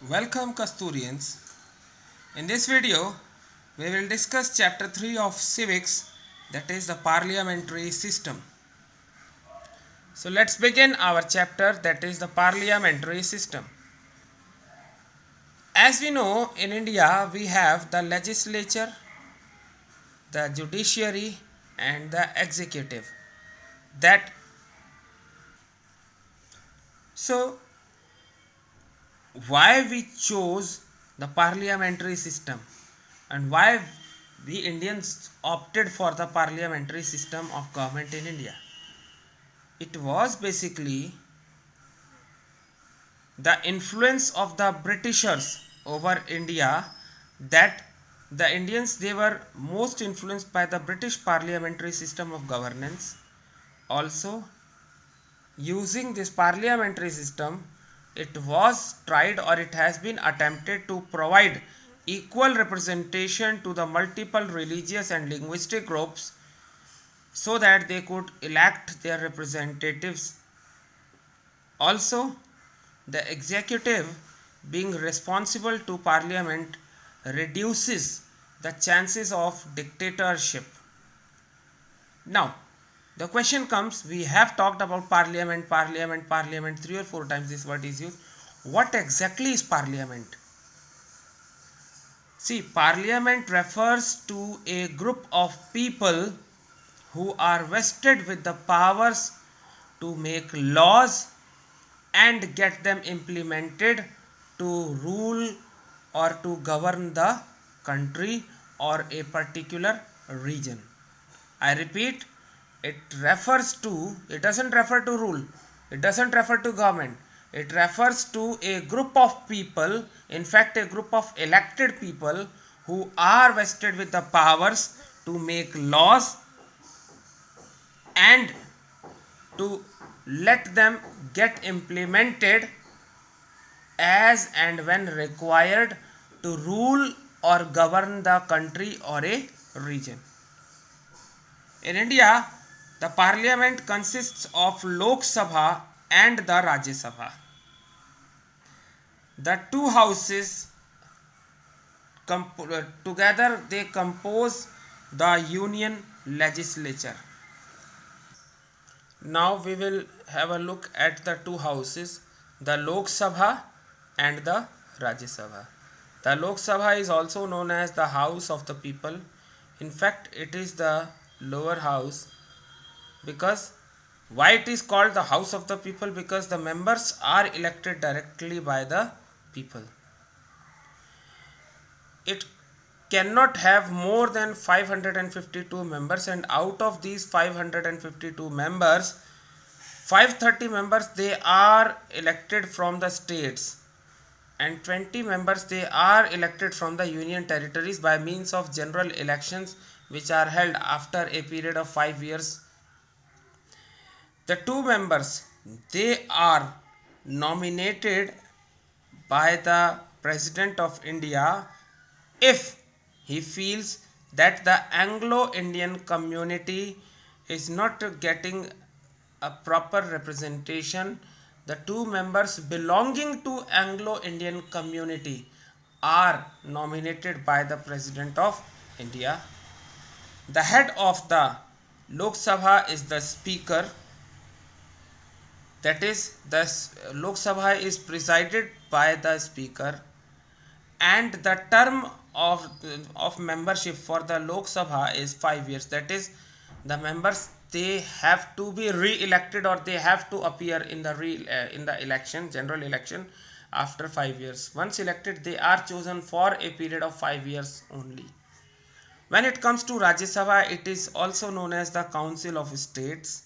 Welcome Kasturians. In this video, we will discuss chapter 3 of civics, that is the parliamentary system. So let's begin our chapter, that is the parliamentary system. As we know, in India we have the legislature, the judiciary and the executive. That so why we chose the parliamentary system and why we Indians opted for the parliamentary system of government in India. It was basically the influence of the Britishers over India, that the Indians, they were most influenced by the British parliamentary system of governance. Also, using this parliamentary system, it was tried or it has been attempted to provide equal representation to the multiple religious and linguistic groups so that they could elect their representatives. Also, the executive being responsible to parliament reduces the chances of dictatorship. Now, the question comes, we have talked about parliament 3 or 4 times this word is used. What exactly is parliament? See, parliament refers to a group of people who are vested with the powers to make laws and get them implemented to rule or to govern the country or a particular region. I repeat, it doesn't refer to rule, it doesn't refer to government, it refers to a group of people, in fact, a group of elected people who are vested with the powers to make laws and to let them get implemented as and when required to rule or govern the country or a region. In India, the parliament consists of Lok Sabha and the Rajya Sabha. The two houses together they compose the union legislature. Now we will have a look at the two houses, the Lok Sabha and the Rajya Sabha. The Lok Sabha is also known as the House of the People. In fact, it is the lower house. Because why it is called the House of the People? Because the members are elected directly by the people. It cannot have more than 552 members, and out of these 552 members, 530 members they are elected from the states and 20 members they are elected from the union territories by means of general elections which are held after a period of 5 years. The two members they are nominated by the President of India if he feels that the Anglo-Indian community is not getting a proper representation. The two members belonging to Anglo-Indian community are nominated by the President of India. The head of the Lok Sabha is the Speaker, that is the Lok Sabha is presided by the Speaker, and the term of membership for the Lok Sabha is 5 years. That is, the members they have to be re-elected or they have to appear in the election, general election, after 5 years. Once elected, they are chosen for a period of 5 years only. When it comes to Rajya Sabha, it is also known as the Council of States.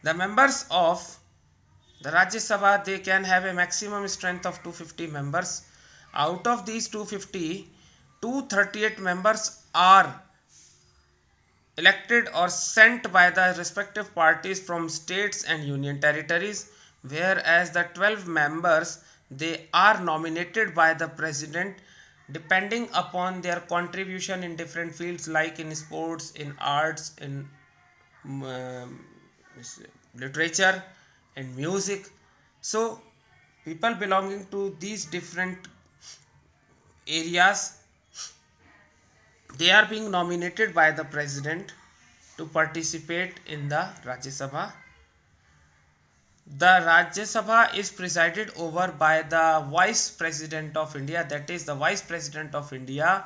The members of the Rajya Sabha they can have a maximum strength of 250 members. Out of these 250, 238 members are elected or sent by the respective parties from states and union territories, whereas the 12 members they are nominated by the president depending upon their contribution in different fields like in sports, in arts, in literature and music. So People belonging to these different areas, they are being nominated by the president to participate in the Rajya Sabha. The Rajya Sabha is presided over by the Vice President of India. That is, the Vice President of India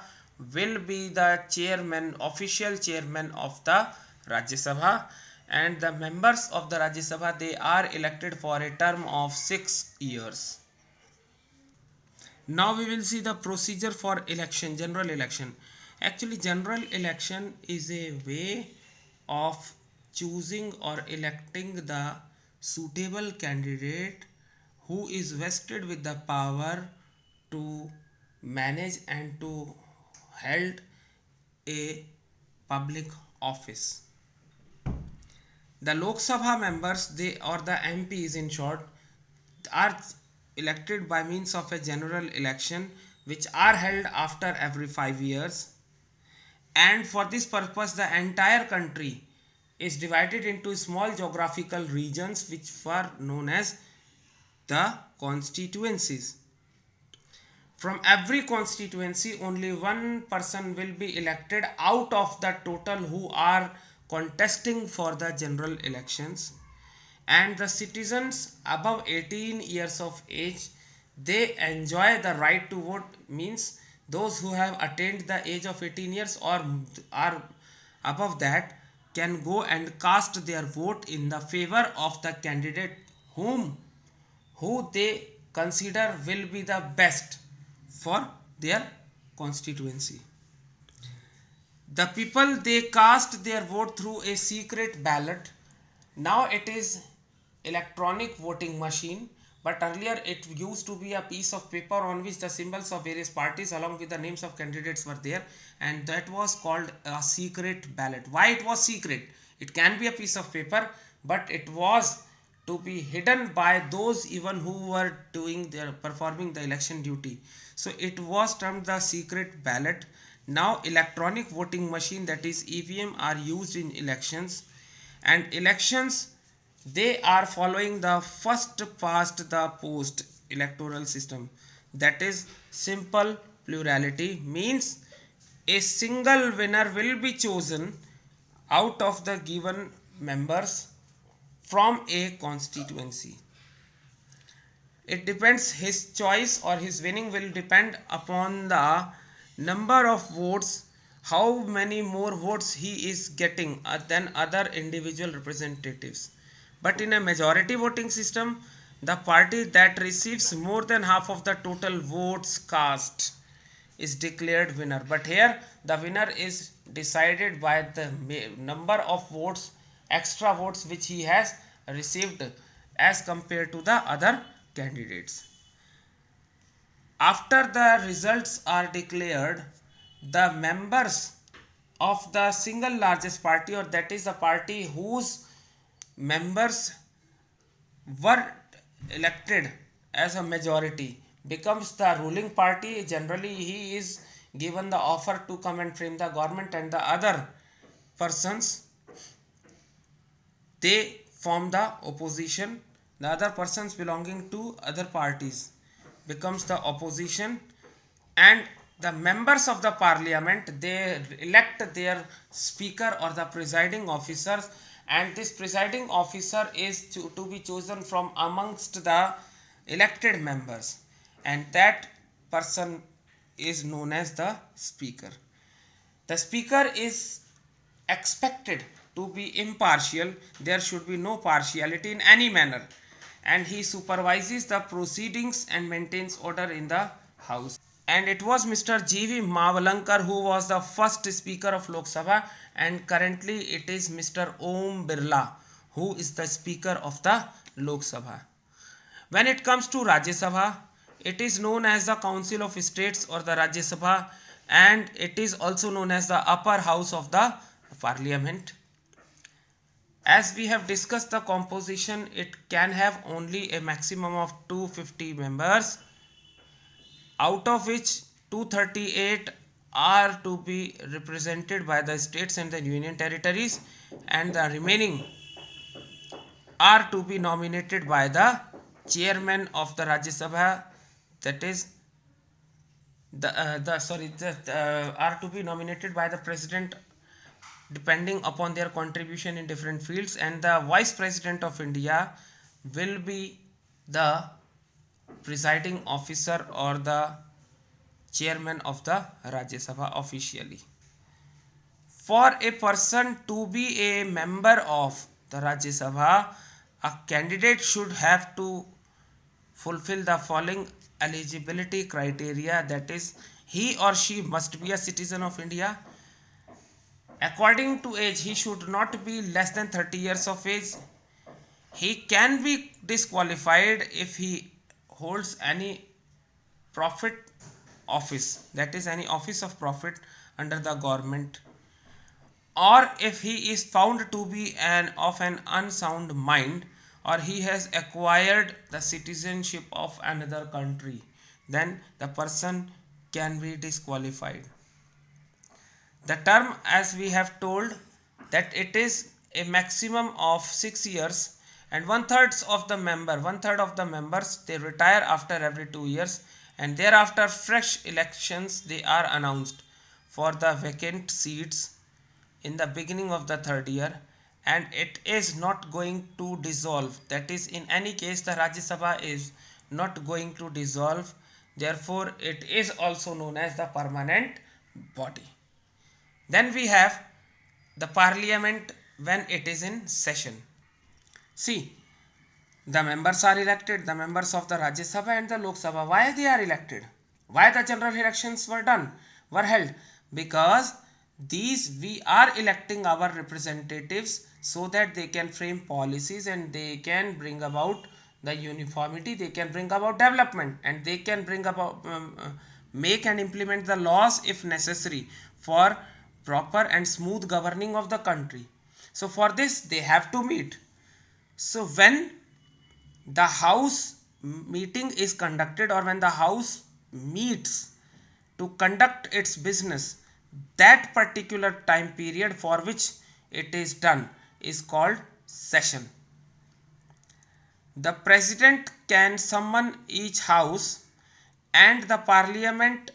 will be the chairman, official chairman of the Rajya Sabha, and the members of the Rajya Sabha, they are elected for a term of 6 years. Now we will see the procedure for election, general election. Actually, general election is a way of choosing or electing the suitable candidate who is vested with the power to manage and to hold a public office. The Lok Sabha members, they or the MPs in short, are elected by means of a general election which are held after every 5 years, and for this purpose the entire country is divided into small geographical regions which were known as the constituencies. From every constituency only one person will be elected out of the total who are contesting for the general elections, and the citizens above 18 years of age, they enjoy the right to vote, means those who have attained the age of 18 years or are above that can go and cast their vote in the favor of the candidate who they consider will be the best for their constituency. The people, they cast their vote through a secret ballot. Now it is electronic voting machine, but earlier it used to be a piece of paper on which the symbols of various parties along with the names of candidates were there, and that was called a secret ballot. Why it was secret? It can be a piece of paper, but it was to be hidden by those even who were doing their performing the election duty. So it was termed the secret ballot. Now electronic voting machine, that is EVM, are used in elections, and elections, they are following the first past the post electoral system. That is simple plurality, means a single winner will be chosen out of the given members from a constituency. It depends, his choice or his winning will depend upon the number of votes, how many more votes he is getting than other individual representatives. But in a majority voting system, the party that receives more than half of the total votes cast is declared winner. But here the winner is decided by the number of votes, extra votes which he has received as compared to the other candidates. After the results are declared, the members of the single largest party, or that is the party whose members were elected as a majority, becomes the ruling party. Generally he is given the offer to come and frame the government, and the other persons, they form the opposition. The other persons belonging to other parties becomes the opposition, and the members of the parliament, they elect their speaker or the presiding officers, and this presiding officer is to be chosen from amongst the elected members, and that person is known as the speaker. The speaker is expected to be impartial. There should be no partiality in any manner, and he supervises the proceedings and maintains order in the house. And it was Mr. G.V. Mavalankar who was the first speaker of Lok Sabha, and currently it is Mr. Om Birla who is the speaker of the Lok Sabha. When it comes to Rajya Sabha, it is known as the Council of States or the Rajya Sabha, and it is also known as the upper house of the parliament. As we have discussed the composition, it can have only a maximum of 250 members, out of which 238 are to be represented by the states and the union territories, and the remaining are to be nominated by the chairman of the Rajya Sabha, that is are to be nominated by the president depending upon their contribution in different fields, and the vice president of India will be the presiding officer or the chairman of the Rajya Sabha officially. For a person to be a member of the Rajya Sabha, a candidate should have to fulfill the following eligibility criteria, that is, he or she must be a citizen of India. According to age, he should not be less than 30 years of age. He can be disqualified if he holds any profit office, that is any office of profit under the government, or if he is found to be of an unsound mind, or he has acquired the citizenship of another country, then the person can be disqualified. The term, as we have told, that it is a maximum of 6 years, and one third of the members they retire after every 2 years, and thereafter fresh elections they are announced for the vacant seats in the beginning of the third year, and it is not going to dissolve. That is, in any case the Rajya Sabha is not going to dissolve, therefore it is also known as the permanent body. Then we have the parliament when it is in session. See, the members are elected, the members of the Rajya Sabha and the Lok Sabha. Why they are elected? Why the general elections were held? Because we are electing our representatives so that they can frame policies and they can bring about the uniformity, they can bring about development, and they can bring about make and implement the laws if necessary for proper and smooth governing of the country. So for this they have to meet. So when the house meeting is conducted, or when the house meets to conduct its business, that particular time period for which it is done is called session. The president can summon each house, and the parliament,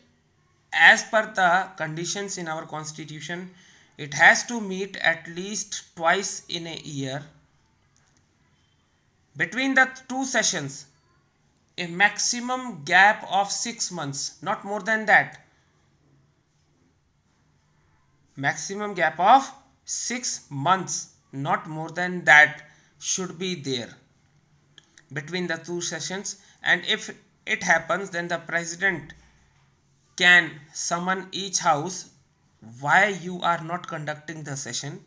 as per the conditions in our constitution, it has to meet at least twice in a year. Between the two sessions, a maximum gap of 6 months, not more than that. Maximum gap of 6 months, not more than that, should be there between the two sessions. And if it happens, then the president can summon each house. Why you are not conducting the session?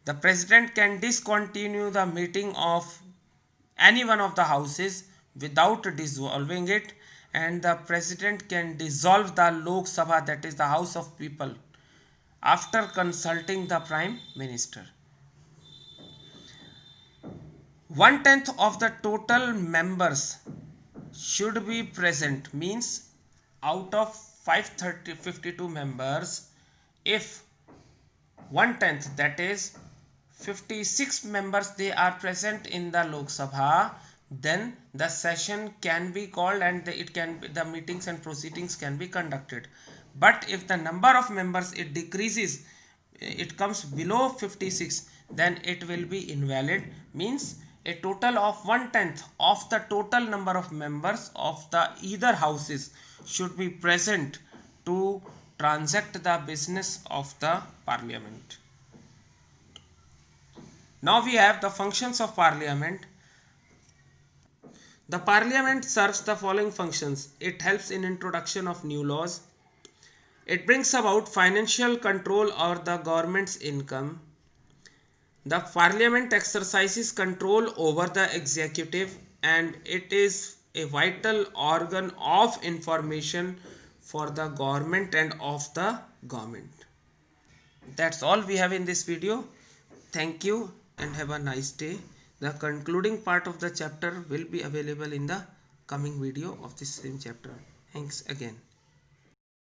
The president can discontinue the meeting of any one of the houses without dissolving it, and the president can dissolve the Lok Sabha, that is the House of People, after consulting the Prime Minister. 1/10 of the total members should be present, means out of 552 members, if 1/10, that is 56 members, they are present in the Lok Sabha, then the session can be called and the meetings and proceedings can be conducted. But if the number of members it decreases, it comes below 56, then it will be invalid, means a total of 1/10 of the total number of members of the either houses should be present to transact the business of the parliament. Now we have the functions of parliament. The parliament serves the following functions. It helps in introduction of new laws. It brings about financial control over the government's income. The parliament exercises control over the executive, and it is a vital organ of information for the government and of the government. That's all we have in this video. Thank you and have a nice day. The concluding part of the chapter will be available in the coming video of this same chapter. Thanks again.